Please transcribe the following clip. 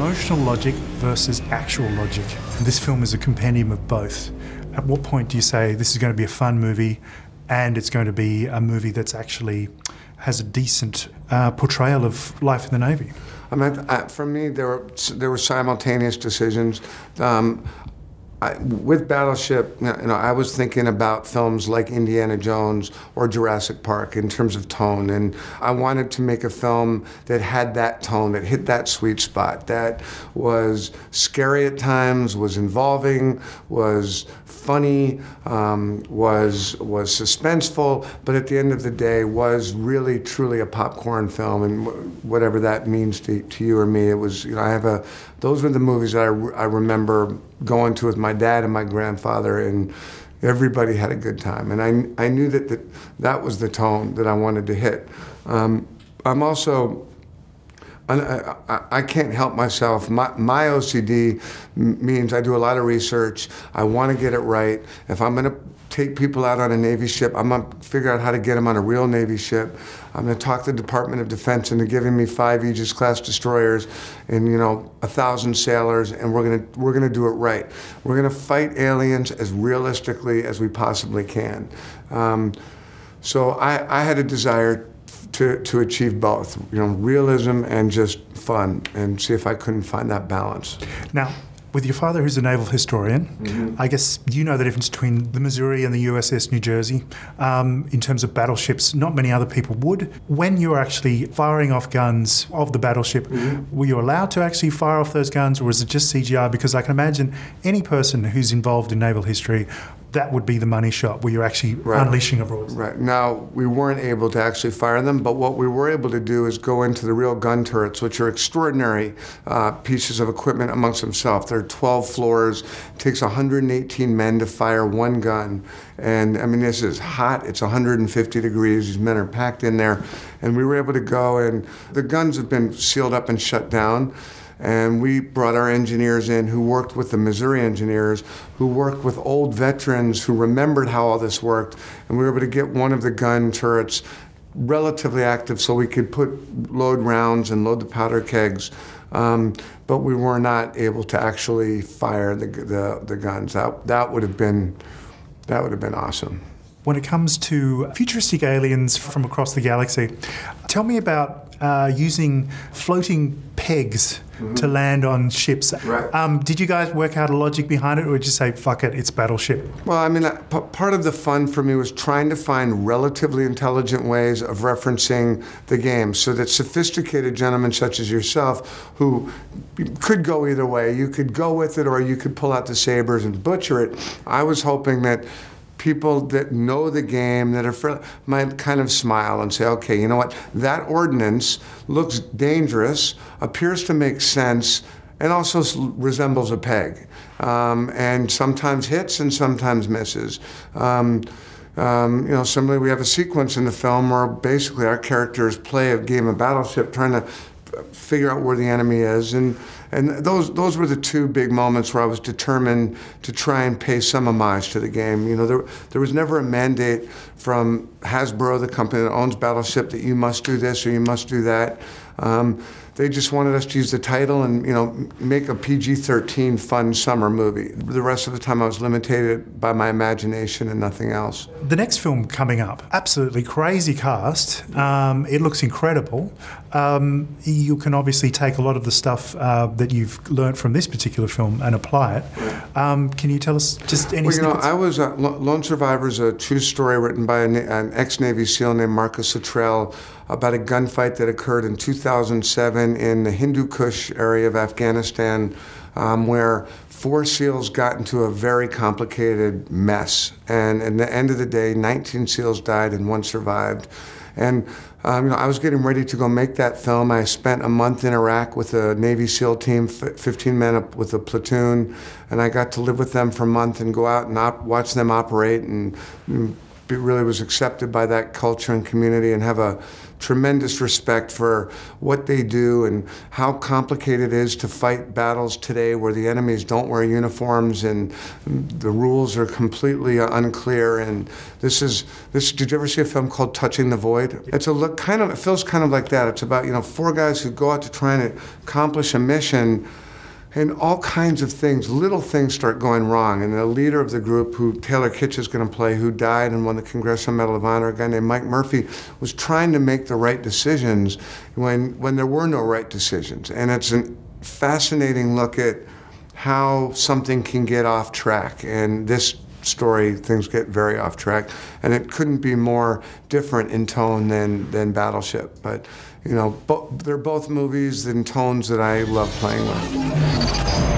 emotional logic versus actual logic. This film is a compendium of both. At what point do you say this is going to be a fun movie and it's going to be a movie that's actually has a decent portrayal of life in the Navy? I mean, for me, there were simultaneous decisions. With Battleship, I was thinking about films like Indiana Jones or Jurassic Park in terms of tone, and I wanted to make a film that had that tone, that hit that sweet spot, that was scary at times, was involving, was funny, was suspenseful, but at the end of the day was really truly a popcorn film, and whatever that means to you or me, it was. Those were the movies that I remember going to with my dad and my grandfather, and everybody had a good time, and I knew that was the tone that I wanted to hit. I'm also. I can't help myself. My OCD means I do a lot of research. I want to get it right. If I'm going to take people out on a Navy ship, I'm going to figure out how to get them on a real Navy ship. I'm going to talk the Department of Defense into giving me 5 Aegis-class destroyers and 1,000 sailors, and we're going to do it right. We're going to fight aliens as realistically as we possibly can. So I had a desire to achieve both, realism and just fun, and see if I couldn't find that balance. Now, with your father, who's a naval historian, I guess you know the difference between the Missouri and the USS New Jersey. In terms of battleships, not many other people would. When you were actually firing off guns of the battleship, were you allowed to actually fire off those guns, or was it just CGI? Because I can imagine any person who's involved in naval history, that would be the money shot, where you're actually unleashing a broadside. Right. Now, we weren't able to actually fire them, but what we were able to do is go into the real gun turrets, which are extraordinary pieces of equipment amongst themselves. There are 12 floors. It takes 118 men to fire one gun. And, I mean, this is hot. It's 150 degrees. These men are packed in there. And we were able to go, and the guns have been sealed up and shut down. And we brought our engineers in who worked with the Missouri engineers, who worked with old veterans who remembered how all this worked. And we were able to get one of the gun turrets relatively active so we could load rounds and load the powder kegs. But we were not able to actually fire the guns. That would have been awesome. When it comes to futuristic aliens from across the galaxy, tell me about using floating pegs to land on ships. Right. Did you guys work out a logic behind it, or did you say, fuck it, it's Battleship? Well, I mean, part of the fun for me was trying to find relatively intelligent ways of referencing the game so that sophisticated gentlemen such as yourself, who could go either way, you could go with it or you could pull out the sabers and butcher it. I was hoping that people that know the game, that are might kind of smile and say, okay, you know what, that ordnance looks dangerous, appears to make sense, and also resembles a peg, and sometimes hits and sometimes misses. Similarly, we have a sequence in the film where basically our characters play a game of Battleship, trying to figure out where the enemy is, and those were the two big moments where I was determined to try and pay some homage to the game. There was never a mandate from Hasbro, the company that owns Battleship, that you must do this or you must do that. They just wanted us to use the title and make a PG-13 fun summer movie. The rest of the time I was limited by my imagination and nothing else. The next film coming up, absolutely crazy cast. It looks incredible. You can obviously take a lot of the stuff that you've learned from this particular film and apply it. Can you tell us just any snippets? I was Lone Survivor is a true story written by an ex-Navy SEAL named Marcus Luttrell about a gunfight that occurred in 2007 in the Hindu Kush area of Afghanistan, where 4 SEALs got into a very complicated mess. And at the end of the day, 19 SEALs died and 1 survived. And I was getting ready to go make that film. I spent a month in Iraq with a Navy SEAL team, 15 men up with a platoon, and I got to live with them for a month and go out and watch them operate, and really was accepted by that culture and community, and have a tremendous respect for what they do and how complicated it is to fight battles today where the enemies don't wear uniforms and the rules are completely unclear. And did you ever see a film called Touching the Void? It's a look it feels kind of like that. It's about, four guys who go out to try and accomplish a mission, and all kinds of things, little things start going wrong. And the leader of the group, who Taylor Kitsch is going to play, who died and won the Congressional Medal of Honor, a guy named Mike Murphy, was trying to make the right decisions when there were no right decisions. And it's a fascinating look at how something can get off track. And this story, things get very off track. And it couldn't be more different in tone than Battleship. But they're both movies and tones that I love playing with.